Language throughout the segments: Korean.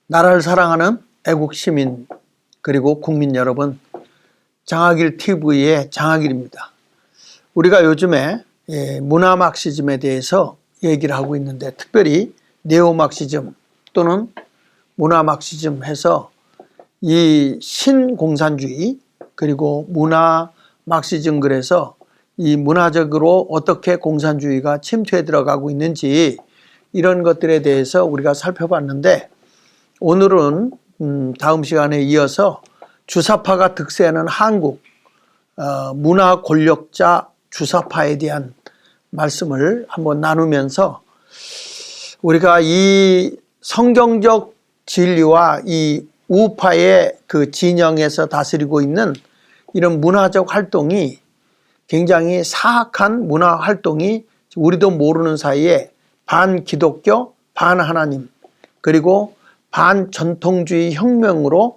나라를 사랑하는 애국 시민 그리고 국민 여러분, 장학일 TV의 장학일입니다. 우리가 요즘에 문화 막시즘에 대해서 얘기를 하고 있는데, 특별히 네오 막시즘 또는 문화 막시즘 해서 이 신공산주의 그리고 문화 막시즘, 그래서 이 문화적으로 어떻게 공산주의가 침투해 들어가고 있는지 이런 것들에 대해서 우리가 살펴봤는데, 오늘은 다음 시간에 이어서 주사파가 득세하는 한국 문화 권력자 주사파에 대한 말씀을 한번 나누면서, 우리가 이 성경적 진리와 이 우파의 그 진영에서 다스리고 있는 이런 문화적 활동이 굉장히 사악한 문화 활동이 우리도 모르는 사이에 반기독교, 반하나님, 그리고 반전통주의 혁명으로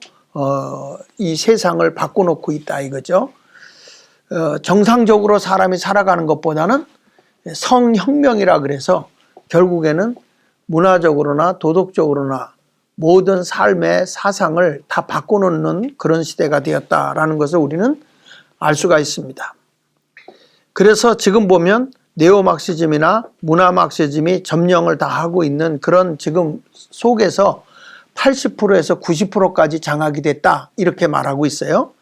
이 세상을 바꿔놓고 있다 이거죠. 정상적으로 사람이 살아가는 것보다는 성혁명이라 그래서 결국에는 문화적으로나 도덕적으로나 모든 삶의 사상을 다 바꿔놓는 그런 시대가 되었다라는 것을 우리는 알 수가 있습니다. 그래서 지금 보면 네오막시즘이나 문화막시즘이 점령을 다 하고 있는 그런 지금 속에서 80%에서 90%까지 장악이 됐다 이렇게 말하고 있어요.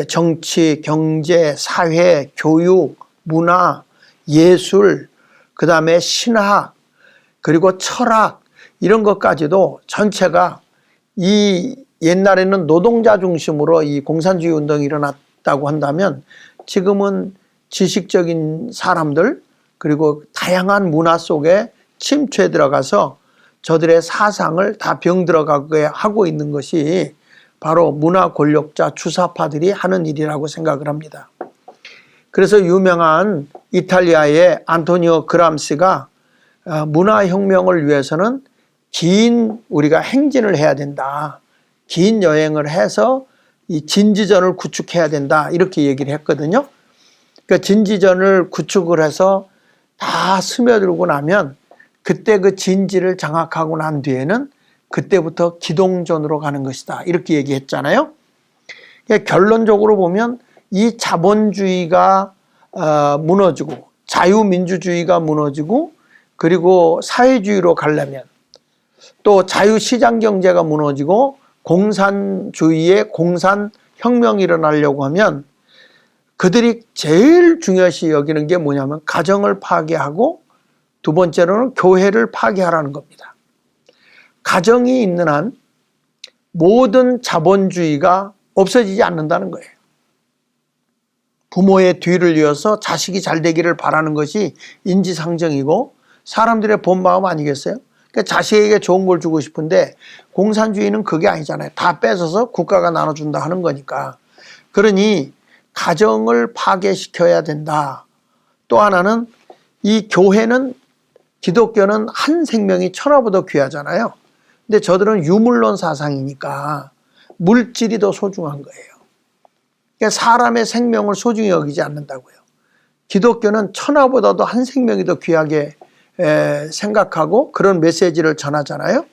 정치, 경제, 사회, 교육, 문화, 예술, 그 다음에 신학, 그리고 철학, 이런 것까지도 전체가 이 옛날에는 노동자 중심으로 이 공산주의 운동이 일어났다고 한다면, 지금은 지식적인 사람들 그리고 다양한 문화 속에 침투해 들어가서 저들의 사상을 다 병들어가게 하고 있는 것이 바로 문화 권력자 주사파들이 하는 일이라고 생각을 합니다. 그래서 유명한 이탈리아의 안토니오 그람시가 문화혁명을 위해서는 긴 우리가 행진을 해야 된다, 긴 여행을 해서 이 진지전을 구축해야 된다 이렇게 얘기를 했거든요. 그러니까 진지전을 구축을 해서 다 스며들고 나면 그때 그 진지를 장악하고 난 뒤에는 그때부터 기동전으로 가는 것이다 이렇게 얘기했잖아요. 그러니까 결론적으로 보면 이 자본주의가 무너지고 자유민주주의가 무너지고, 그리고 사회주의로 가려면, 또 자유시장경제가 무너지고 공산주의의 공산혁명이 일어나려고 하면 그들이 제일 중요시 여기는 게 뭐냐면 가정을 파괴하고, 두 번째로는 교회를 파괴하라는 겁니다. 가정이 있는 한 모든 자본주의가 없어지지 않는다는 거예요. 부모의 뒤를 이어서 자식이 잘 되기를 바라는 것이 인지상정이고 사람들의 본 마음 아니겠어요? 그러니까 자식에게 좋은 걸 주고 싶은데 공산주의는 그게 아니잖아요. 다 뺏어서 국가가 나눠준다 하는 거니까. 그러니 가정을 파괴시켜야 된다. 또 하나는 이 교회는, 기독교는 한 생명이 천하보다 귀하잖아요. 근데 저들은 유물론 사상이니까 물질이 더 소중한 거예요. 그러니까 사람의 생명을 소중히 여기지 않는다고요. 기독교는 천하보다도 한 생명이 더 귀하게 생각하고 그런 메시지를 전하잖아요.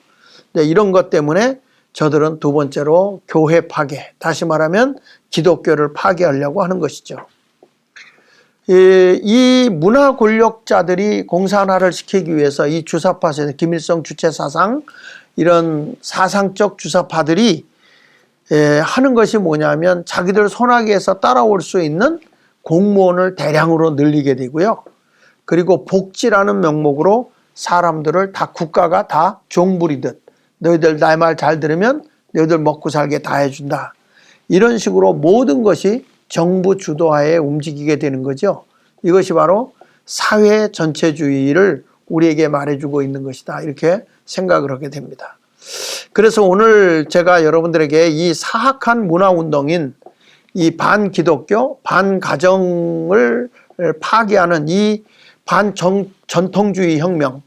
근데 이런 것 때문에 저들은 두 번째로 교회 파괴, 다시 말하면 기독교를 파괴하려고 하는 것이죠. 이 문화 권력자들이 공산화를 시키기 위해서 이 주사파에서 김일성 주체 사상, 이런 사상적 주사파들이 하는 것이 뭐냐면 자기들 손아귀에서 따라올 수 있는 공무원을 대량으로 늘리게 되고요. 그리고 복지라는 명목으로 사람들을 다 국가가 다 종부리듯, 너희들 내 말 잘 들으면 너희들 먹고 살게 다 해준다, 이런 식으로 모든 것이 정부 주도하에 움직이게 되는 거죠. 이것이 바로 사회 전체주의를 우리에게 말해주고 있는 것이다 이렇게 생각을 하게 됩니다. 그래서 오늘 제가 여러분들에게 이 사악한 문화운동인 이 반기독교, 반가정을 파괴하는 이 반전통주의 혁명,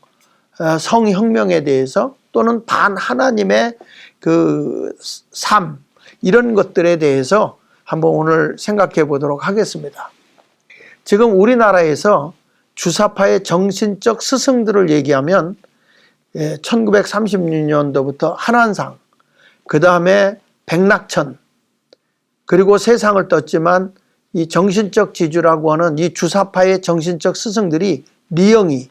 성혁명에 대해서, 또는 반하나님의 그 삶, 이런 것들에 대해서 한번 오늘 생각해 보도록 하겠습니다. 지금 우리나라에서 주사파의 정신적 스승들을 얘기하면 1936년도부터 한한상, 그 다음에 백낙천, 그리고 세상을 떴지만 이 정신적 지주라고 하는 이 주사파의 정신적 스승들이 리영이,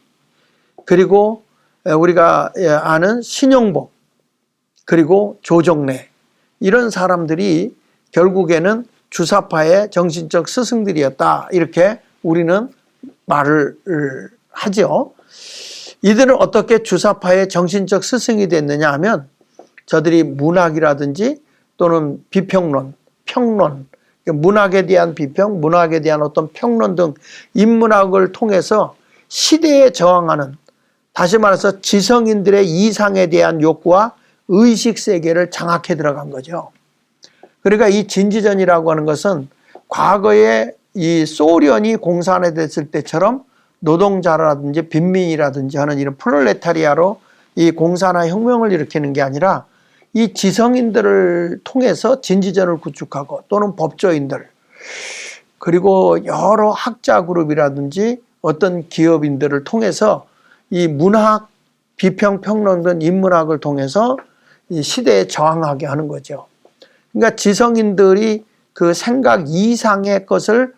그리고 우리가 아는 신용복, 그리고 조정래, 이런 사람들이 결국에는 주사파의 정신적 스승들이었다, 이렇게 우리는 말을 하죠. 이들은 어떻게 주사파의 정신적 스승이 됐느냐 하면 저들이 문학이라든지 또는 비평론, 평론, 문학에 대한 비평, 문학에 대한 어떤 평론 등 인문학을 통해서 시대에 저항하는, 다시 말해서 지성인들의 이상에 대한 욕구와 의식세계를 장악해 들어간 거죠. 그러니까 이 진지전이라고 하는 것은 과거에 이 소련이 공산화됐을 때처럼 노동자라든지 빈민이라든지 하는 이런 프롤레타리아로 이 공산화 혁명을 일으키는 게 아니라 이 지성인들을 통해서 진지전을 구축하고 또는 법조인들, 그리고 여러 학자 그룹이라든지 어떤 기업인들을 통해서 이 문학, 비평, 평론 등 인문학을 통해서 이 시대에 저항하게 하는 거죠. 그러니까 지성인들이 그 생각 이상의 것을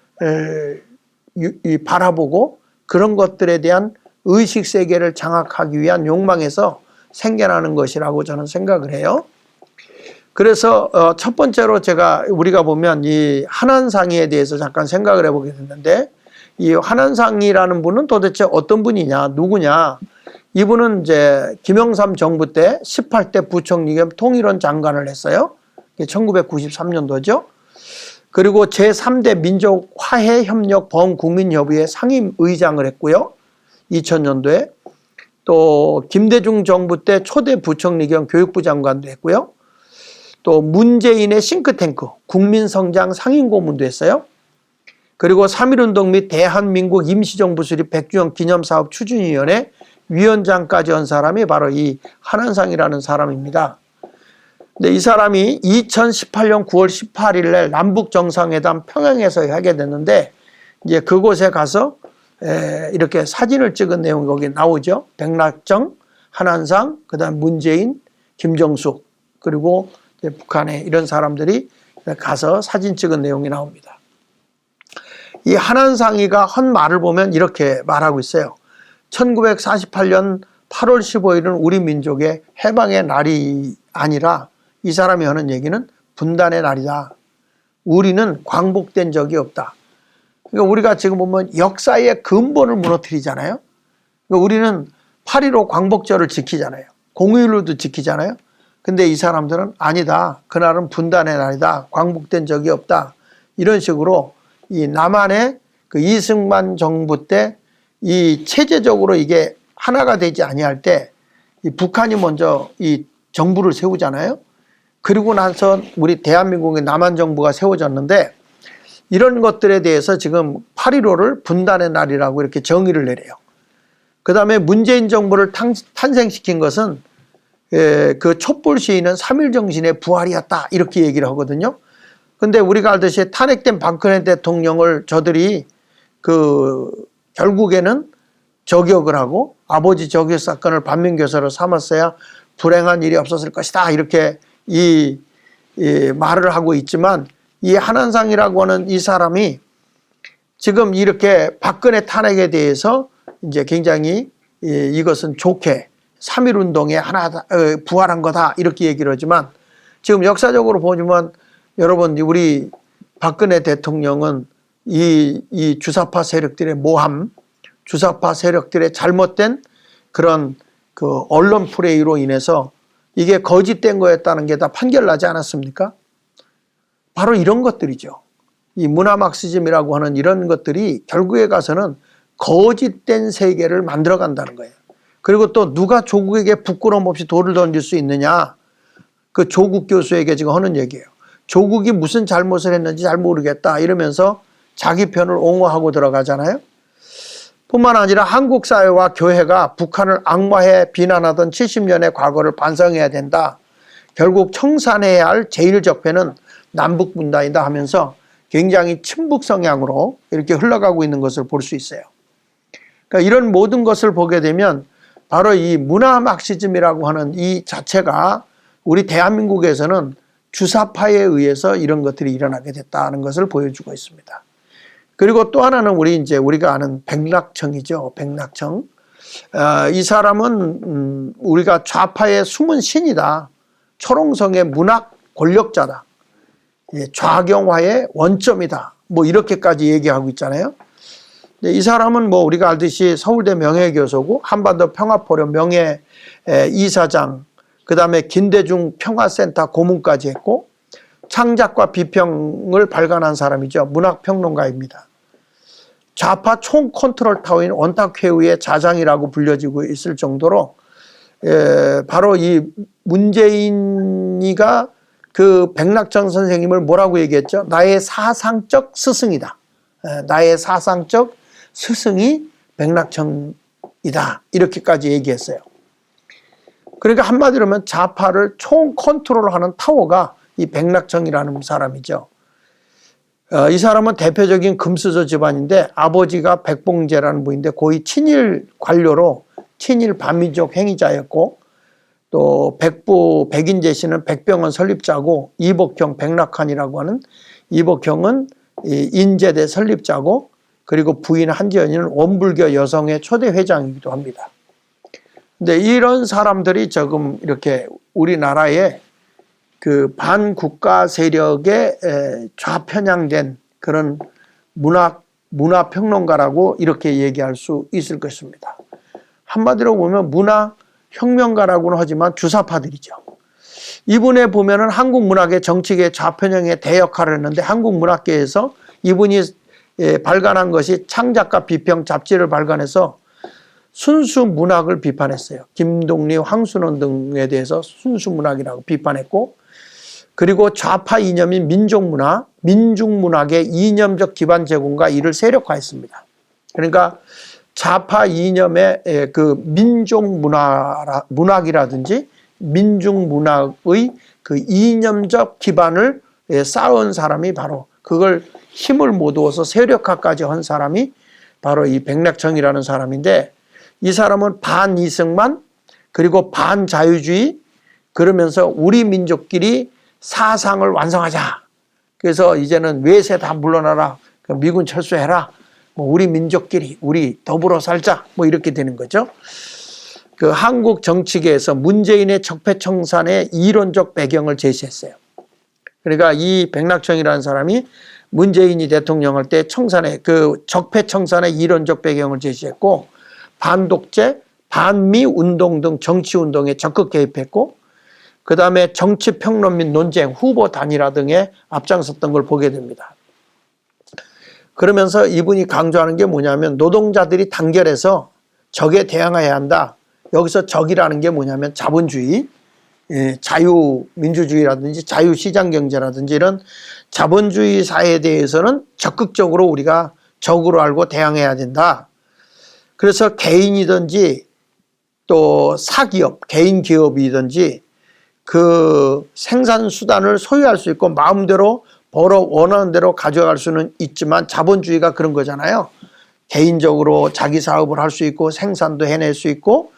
바라보고 그런 것들에 대한 의식세계를 장악하기 위한 욕망에서 생겨나는 것이라고 저는 생각을 해요. 그래서 첫 번째로 우리가 보면 이 한한상이에 대해서 잠깐 생각을 해보게 됐는데, 이 한한상이라는 분은 도대체 어떤 분이냐, 누구냐. 이분은 이제 김영삼 정부 때 18대 부총리 겸 통일원 장관을 했어요. 1993년도죠. 그리고 제3대 민족화해협력범국민협의회 상임의장을 했고요. 2000년도에. 또 김대중 정부 때 초대 부총리 겸 교육부 장관도 했고요. 또 문재인의 싱크탱크 국민성장 상임고문도 했어요. 그리고 3.1운동 및 대한민국 임시정부 수립 100주년 기념사업 추진위원회 위원장까지 한 사람이 바로 이 한한상이라는 사람입니다. 근데 이 사람이 2018년 9월 18일 날 남북정상회담 평양에서 하게 됐는데, 이제 그곳에 가서 이렇게 사진을 찍은 내용이 거기 나오죠. 백낙정, 한한상, 그 다음 문재인, 김정숙, 그리고 북한의 이런 사람들이 가서 사진 찍은 내용이 나옵니다. 이 한한상이가 한 말을 보면 이렇게 말하고 있어요. 1948년 8월 15일은 우리 민족의 해방의 날이 아니라 이 사람이 하는 얘기는 분단의 날이다. 우리는 광복된 적이 없다. 그러니까 우리가 지금 보면 역사의 근본을 무너뜨리잖아요. 그러니까 우리는 8.15 광복절을 지키잖아요. 공휴일로도 지키잖아요. 근데 이 사람들은 아니다. 그날은 분단의 날이다. 광복된 적이 없다. 이런 식으로 이 남한의 그 이승만 정부 때 이 체제적으로 이게 하나가 되지 아니할 때 이 북한이 먼저 이 정부를 세우잖아요. 그리고 나서 우리 대한민국의 남한 정부가 세워졌는데, 이런 것들에 대해서 지금 8.15를 분단의 날이라고 이렇게 정의를 내려요. 그 다음에 문재인 정부를 탄생시킨 것은 그 촛불 시위는 3.1 정신의 부활이었다, 이렇게 얘기를 하거든요. 근데 우리가 알듯이 탄핵된 박근혜 대통령을 저들이 결국에는 저격을 하고 아버지 저격 사건을 반면교사로 삼았어야 불행한 일이 없었을 것이다, 이렇게 말을 하고 있지만, 이 한한상이라고 하는 이 사람이 지금 이렇게 박근혜 탄핵에 대해서 이제 굉장히 이것은 좋게 3.1 운동의 하나다, 부활한 거다, 이렇게 얘기를 하지만, 지금 역사적으로 보면 여러분, 우리 박근혜 대통령은 이 주사파 세력들의 모함, 주사파 세력들의 잘못된 그런 그 언론 플레이로 인해서 이게 거짓된 거였다는 게 다 판결나지 않았습니까? 바로 이런 것들이죠. 이 문화 막시즘이라고 하는 이런 것들이 결국에 가서는 거짓된 세계를 만들어 간다는 거예요. 그리고 또 누가 조국에게 부끄러움 없이 돌을 던질 수 있느냐, 그 조국 교수에게 지금 하는 얘기예요. 조국이 무슨 잘못을 했는지 잘 모르겠다 이러면서 자기 편을 옹호하고 들어가잖아요. 뿐만 아니라 한국 사회와 교회가 북한을 악마해 비난하던 70년의 과거를 반성해야 된다. 결국 청산해야 할 제1적폐는 남북분단이다 하면서 굉장히 친북 성향으로 이렇게 흘러가고 있는 것을 볼 수 있어요. 그러니까 이런 모든 것을 보게 되면 바로 이 문화 막시즘이라고 하는 이 자체가 우리 대한민국에서는 주사파에 의해서 이런 것들이 일어나게 됐다는 것을 보여주고 있습니다. 그리고 또 하나는 우리가 아는 백낙청이죠. 백낙청. 이 사람은 우리가 좌파의 숨은 신이다. 초롱성의 문학 권력자다. 좌경화의 원점이다. 뭐 이렇게까지 얘기하고 있잖아요. 이 사람은 뭐 우리가 알듯이 서울대 명예교수고 한반도 평화포럼 명예이사장, 그 다음에 김대중 평화센터 고문까지 했고 창작과 비평을 발간한 사람이죠. 문학평론가입니다. 좌파 총컨트롤 타워인 원탁회의의 자장이라고 불려지고 있을 정도로 바로 이 문재인이가 그 백낙청 선생님을 뭐라고 얘기했죠? 나의 사상적 스승이다. 나의 사상적 스승이 백낙청이다. 이렇게까지 얘기했어요. 그러니까 한마디로 하면 좌파를 총컨트롤하는 타워가 이 백낙청이라는 사람이죠. 이 사람은 대표적인 금수저 집안인데 아버지가 백봉재라는 분인데 거의 친일 관료로 친일 반민족 행위자였고 또 백부 백인재 씨는 백병원 설립자고 이복형 백낙환이라고 하는 이복형은 인제대 설립자고 그리고 부인 한지연이는 원불교 여성회 초대 회장이기도 합니다. 근데 이런 사람들이 조금 이렇게 우리나라에 그 반국가 세력에 좌편향된 그런 문화평론가라고 이렇게 얘기할 수 있을 것입니다. 한마디로 보면 문화혁명가라고는 하지만 주사파들이죠. 이분에 보면은 한국 문학의 정치계 좌편향의 대역할을 했는데 한국 문학계에서 이분이 발간한 것이 창작가 비평 잡지를 발간해서 순수 문학을 비판했어요. 김동리, 황순원 등에 대해서 순수 문학이라고 비판했고 그리고 좌파 이념인 민족문화, 민중문학의 이념적 기반 제공과 이를 세력화했습니다. 그러니까 좌파 이념의 그 민족문학이라든지 민중문학의 그 이념적 기반을 쌓은 사람이 바로 그걸 힘을 모두어서 세력화까지 한 사람이 바로 이 백낙청이라는 사람인데 이 사람은 반이승만 그리고 반자유주의 그러면서 우리 민족끼리 사상을 완성하자. 그래서 이제는 외세 다 물러나라. 미군 철수해라. 뭐 우리 민족끼리 우리 더불어 살자. 뭐 이렇게 되는 거죠. 그 한국 정치계에서 문재인의 적폐청산의 이론적 배경을 제시했어요. 그러니까 이 백낙청이라는 사람이 문재인이 대통령할 때 청산의 그 적폐청산의 이론적 배경을 제시했고 반독재, 반미 운동 등 정치 운동에 적극 개입했고 그 다음에 정치평론 및 논쟁, 후보 단일화 등에 앞장섰던 걸 보게 됩니다. 그러면서 이분이 강조하는 게 뭐냐면 노동자들이 단결해서 적에 대항해야 한다. 여기서 적이라는 게 뭐냐면 자본주의, 자유민주주의라든지 자유시장경제라든지 이런 자본주의 사회에 대해서는 적극적으로 우리가 적으로 알고 대항해야 된다. 그래서 개인이든지 또 사기업, 개인 기업이든지 그 생산 수단을 소유할 수 있고 마음대로 벌어 원하는 대로 가져갈 수는 있지만 자본주의가 그런 거잖아요. 개인적으로 자기 사업을 할 수 있고 생산도 해낼 수 있고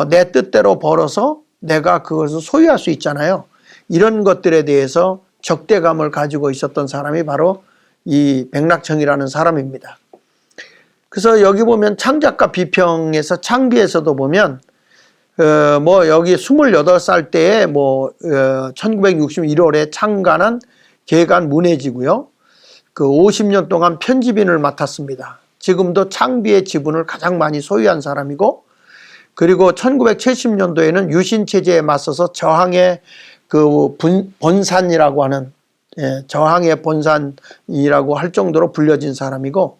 내 뜻대로 벌어서 내가 그것을 소유할 수 있잖아요. 이런 것들에 대해서 적대감을 가지고 있었던 사람이 바로 이 백낙청이라는 사람입니다. 그래서 여기 보면 창작가 비평에서 창비에서도 보면 뭐 여기 28살 때에 뭐 1961월에 창간한 개간 문해지고요. 그 50년 동안 편집인을 맡았습니다. 지금도 창비의 지분을 가장 많이 소유한 사람이고 그리고 1970년도에는 유신체제에 맞서서 저항의 그 본산이라고 하는 저항의 본산이라고 할 정도로 불려진 사람이고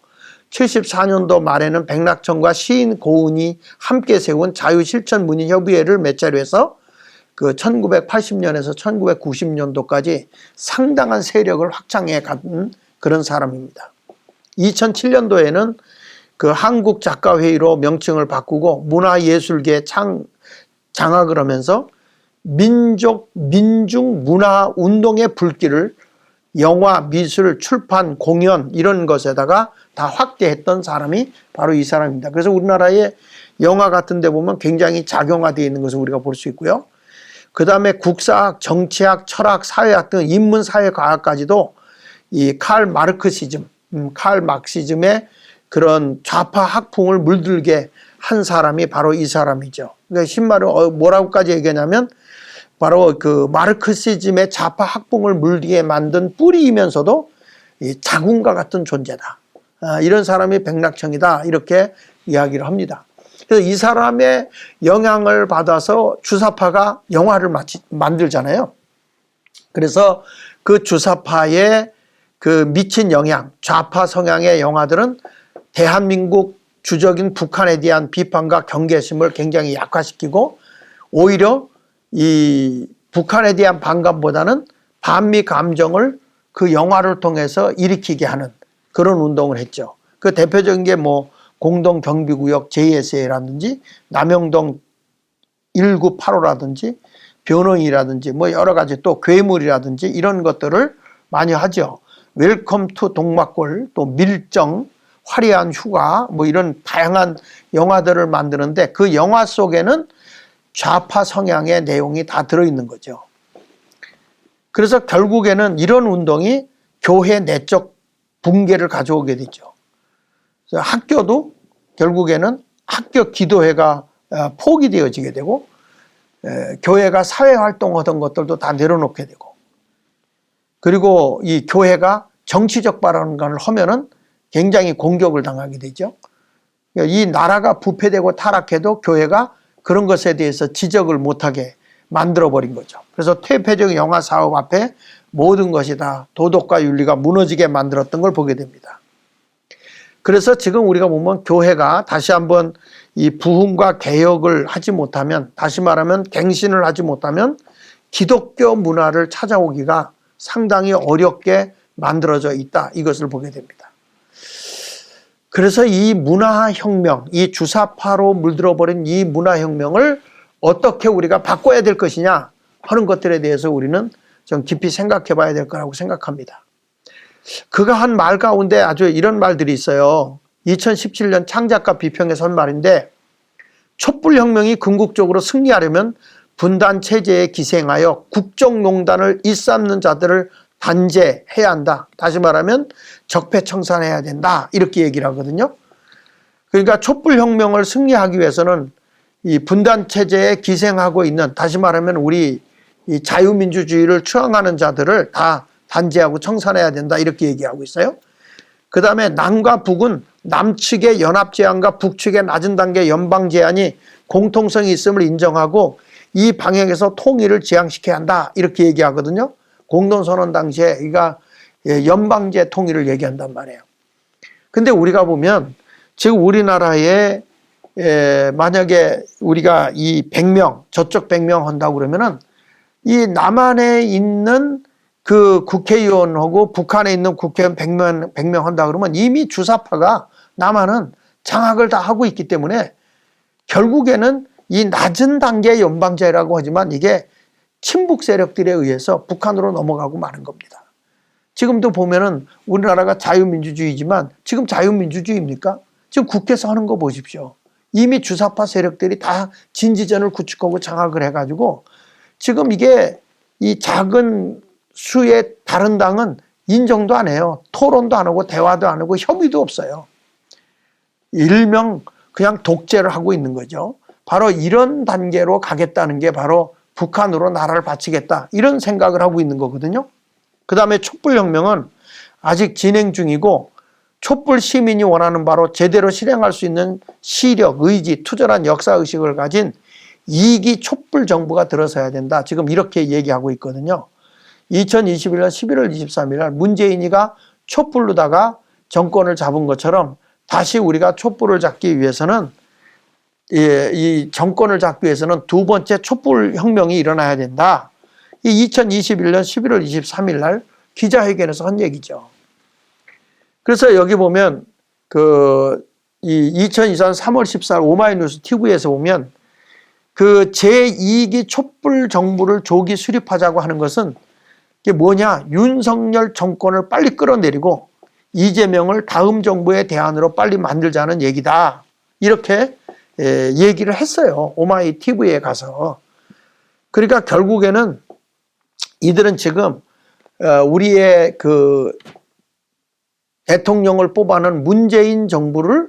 74년도 말에는 백낙청과 시인 고은이 함께 세운 자유실천문인협의회를 맺자로 해서 그 1980년에서 1990년도까지 상당한 세력을 확장해 간 그런 사람입니다. 2007년도에는 그 한국작가회의로 명칭을 바꾸고 문화예술계 장악을 하면서 민중문화운동의 불길을 영화, 미술, 출판, 공연 이런 것에다가 다 확대했던 사람이 바로 이 사람입니다. 그래서 우리나라에 영화 같은 데 보면 굉장히 작용화되어 있는 것을 우리가 볼 수 있고요. 그 다음에 국사학, 정치학, 철학, 사회학 등 인문사회과학까지도 이 칼 막시즘의 그런 좌파 학풍을 물들게 한 사람이 바로 이 사람이죠. 그러니까 신말은 뭐라고까지 얘기하냐면 바로 그 마르크시즘의 좌파 학풍을 물리게 만든 뿌리이면서도 이 자궁과 같은 존재다. 이런 사람이 백낙청이다. 이렇게 이야기를 합니다. 그래서 이 사람의 영향을 받아서 주사파가 영화를 만들잖아요. 그래서 그 주사파의 그 미친 영향, 좌파 성향의 영화들은 대한민국 주적인 북한에 대한 비판과 경계심을 굉장히 약화시키고 오히려 이 북한에 대한 반감보다는 반미 감정을 그 영화를 통해서 일으키게 하는 그런 운동을 했죠. 그 대표적인 게 뭐 공동경비구역 JSA라든지 남영동 1985라든지 변호인이라든지 뭐 여러 가지 또 괴물이라든지 이런 것들을 많이 하죠. 웰컴 투 동막골, 또 밀정, 화려한 휴가 뭐 이런 다양한 영화들을 만드는데 그 영화 속에는 좌파 성향의 내용이 다 들어있는 거죠. 그래서 결국에는 이런 운동이 교회 내적 붕괴를 가져오게 되죠. 그래서 학교도 결국에는 학교 기도회가 포기되어지게 되고 교회가 사회활동하던 것들도 다 내려놓게 되고 그리고 이 교회가 정치적 발언을 하면은 굉장히 공격을 당하게 되죠. 이 나라가 부패되고 타락해도 교회가 그런 것에 대해서 지적을 못하게 만들어버린 거죠. 그래서 퇴폐적 영화 사업 앞에 모든 것이 다 도덕과 윤리가 무너지게 만들었던 걸 보게 됩니다. 그래서 지금 우리가 보면 교회가 다시 한번 이 부흥과 개혁을 하지 못하면 다시 말하면 갱신을 하지 못하면 기독교 문화를 찾아오기가 상당히 어렵게 만들어져 있다. 이것을 보게 됩니다. 그래서 이 문화혁명, 이 주사파로 물들어버린 이 문화혁명을 어떻게 우리가 바꿔야 될 것이냐 하는 것들에 대해서 우리는 좀 깊이 생각해 봐야 될 거라고 생각합니다. 그가 한 말 가운데 아주 이런 말들이 있어요. 2017년 창작가 비평에서 한 말인데 촛불혁명이 궁극적으로 승리하려면 분단체제에 기생하여 국정농단을 일삼는 자들을 단죄해야 한다. 다시 말하면 적폐청산해야 된다. 이렇게 얘기를 하거든요. 그러니까 촛불혁명을 승리하기 위해서는 이 분단체제에 기생하고 있는 다시 말하면 우리 이 자유민주주의를 추앙하는 자들을 다 단죄하고 청산해야 된다. 이렇게 얘기하고 있어요. 그 다음에 남과 북은 남측의 연합제한과 북측의 낮은 단계 연방제한이 공통성이 있음을 인정하고 이 방향에서 통일을 지향시켜야 한다. 이렇게 얘기하거든요. 공동선언 당시에 이가 연방제 통일을 얘기한단 말이에요. 근데 우리가 보면 지금 우리나라에 만약에 우리가 이 100명, 저쪽 100명 한다고 그러면은 이 남한에 있는 그 국회의원하고 북한에 있는 국회의원 100명 한다 그러면 이미 주사파가 남한은 장악을 다 하고 있기 때문에 결국에는 이 낮은 단계의 연방제라고 하지만 이게 친북 세력들에 의해서 북한으로 넘어가고 마는 겁니다. 지금도 보면은 우리나라가 자유민주주의지만 지금 자유민주주의입니까? 지금 국회에서 하는 거 보십시오. 이미 주사파 세력들이 다 진지전을 구축하고 장악을 해가지고 지금 이게 이 작은 수의 다른 당은 인정도 안 해요. 토론도 안 하고 대화도 안 하고 협의도 없어요. 일명 그냥 독재를 하고 있는 거죠. 바로 이런 단계로 가겠다는 게 바로 북한으로 나라를 바치겠다 이런 생각을 하고 있는 거거든요. 그 다음에 촛불혁명은 아직 진행 중이고 촛불 시민이 원하는 바로 제대로 실행할 수 있는 시력, 의지, 투철한 역사의식을 가진 2기 촛불 정부가 들어서야 된다. 지금 이렇게 얘기하고 있거든요. 2021년 11월 23일 날 문재인이가 촛불로다가 정권을 잡은 것처럼 다시 우리가 촛불을 잡기 위해서는 이 정권을 잡기 위해서는 두 번째 촛불혁명이 일어나야 된다. 이 2021년 11월 23일 날 기자회견에서 한 얘기죠. 그래서 여기 보면 이 2024년 3월 14일 오마이뉴스 TV에서 보면 그 제2기 촛불 정부를 조기 수립하자고 하는 것은 이게 뭐냐? 윤석열 정권을 빨리 끌어내리고 이재명을 다음 정부의 대안으로 빨리 만들자는 얘기다. 이렇게 얘기를 했어요. 오마이 TV에 가서. 그러니까 결국에는 이들은 지금 우리의 그 대통령을 뽑아는 문재인 정부를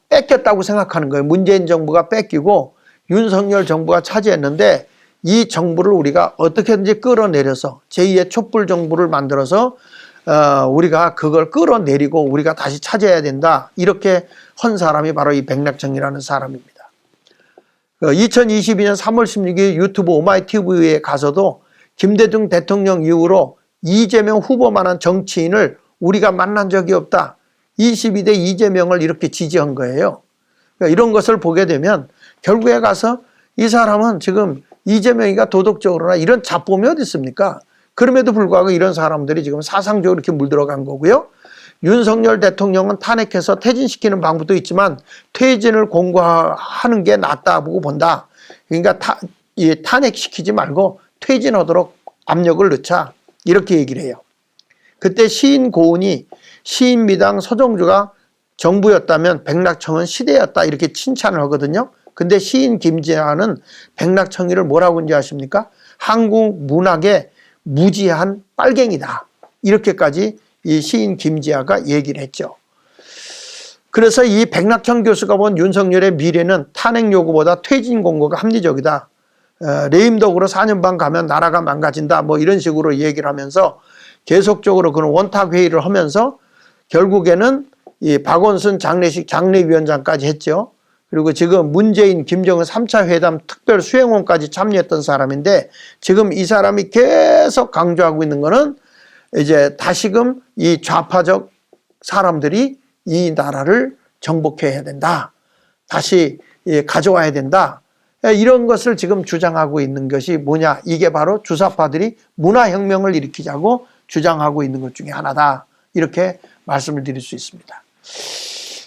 뺏겼다고 생각하는 거예요. 문재인 정부가 뺏기고 윤석열 정부가 차지했는데 이 정부를 우리가 어떻게든지 끌어내려서 제2의 촛불 정부를 만들어서 우리가 그걸 끌어내리고 우리가 다시 차지해야 된다. 이렇게 한 사람이 바로 이 백낙천이라는 사람입니다. 2022년 3월 16일 유튜브 오마이TV에 가서도 김대중 대통령 이후로 이재명 후보만한 정치인을 우리가 만난 적이 없다. 22대 이재명을 이렇게 지지한 거예요. 그러니까 이런 것을 보게 되면 결국에 가서 이 사람은 지금 이재명이가 도덕적으로나 이런 잡범이 어디 있습니까? 그럼에도 불구하고 이런 사람들이 지금 사상적으로 이렇게 물들어간 거고요. 윤석열 대통령은 탄핵해서 퇴진시키는 방법도 있지만 퇴진을 공고하는 게 낫다고 본다. 그러니까 탄핵시키지 말고 퇴진하도록 압력을 넣자. 이렇게 얘기를 해요. 그때 시인 고은이 시인미당 서정주가 정부였다면 백낙천은 시대였다 이렇게 칭찬을 하거든요. 근데 시인 김지아는 백낙천이를 뭐라고 하는지 아십니까? 한국 문학의 무지한 빨갱이다. 이렇게까지 이 시인 김지아가 얘기를 했죠. 그래서 이 백낙천 교수가 본 윤석열의 미래는 탄핵 요구보다 퇴진 공고가 합리적이다. 레임덕으로 4년 반 가면 나라가 망가진다. 뭐 이런 식으로 얘기를 하면서 계속적으로 그런 원탁 회의를 하면서 결국에는 이 박원순 장례식 장례위원장까지 했죠. 그리고 지금 문재인, 김정은 3차 회담 특별 수행원까지 참여했던 사람인데 지금 이 사람이 계속 강조하고 있는 거는 이제 다시금 이 좌파적 사람들이 이 나라를 정복해야 된다. 다시 가져와야 된다. 이런 것을 지금 주장하고 있는 것이 뭐냐. 이게 바로 주사파들이 문화혁명을 일으키자고 주장하고 있는 것 중에 하나다. 이렇게 말씀을 드릴 수 있습니다.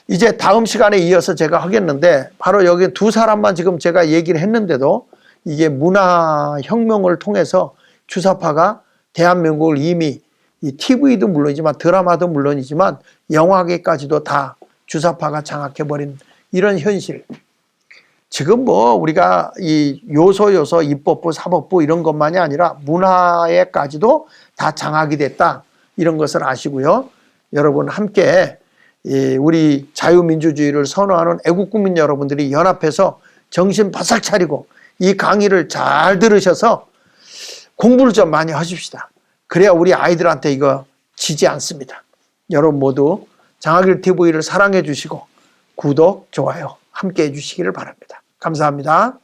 이제 다음 시간에 이어서 제가 하겠는데 바로 여기 두 사람만 지금 제가 얘기를 했는데도 이게 문화혁명을 통해서 주사파가 대한민국을 이미 이 TV도 물론이지만 드라마도 물론이지만 영화계까지도 다 주사파가 장악해버린 이런 현실. 지금 뭐 우리가 이 요소 입법부 사법부 이런 것만이 아니라 문화에까지도 다 장악이 됐다. 이런 것을 아시고요. 여러분 함께 우리 자유민주주의를 선호하는 애국국민 여러분들이 연합해서 정신 바싹 차리고 이 강의를 잘 들으셔서 공부를 좀 많이 하십시다. 그래야 우리 아이들한테 이거 지지 않습니다. 여러분 모두 장학일 TV를 사랑해 주시고 구독, 좋아요 함께 해 주시기를 바랍니다. 감사합니다.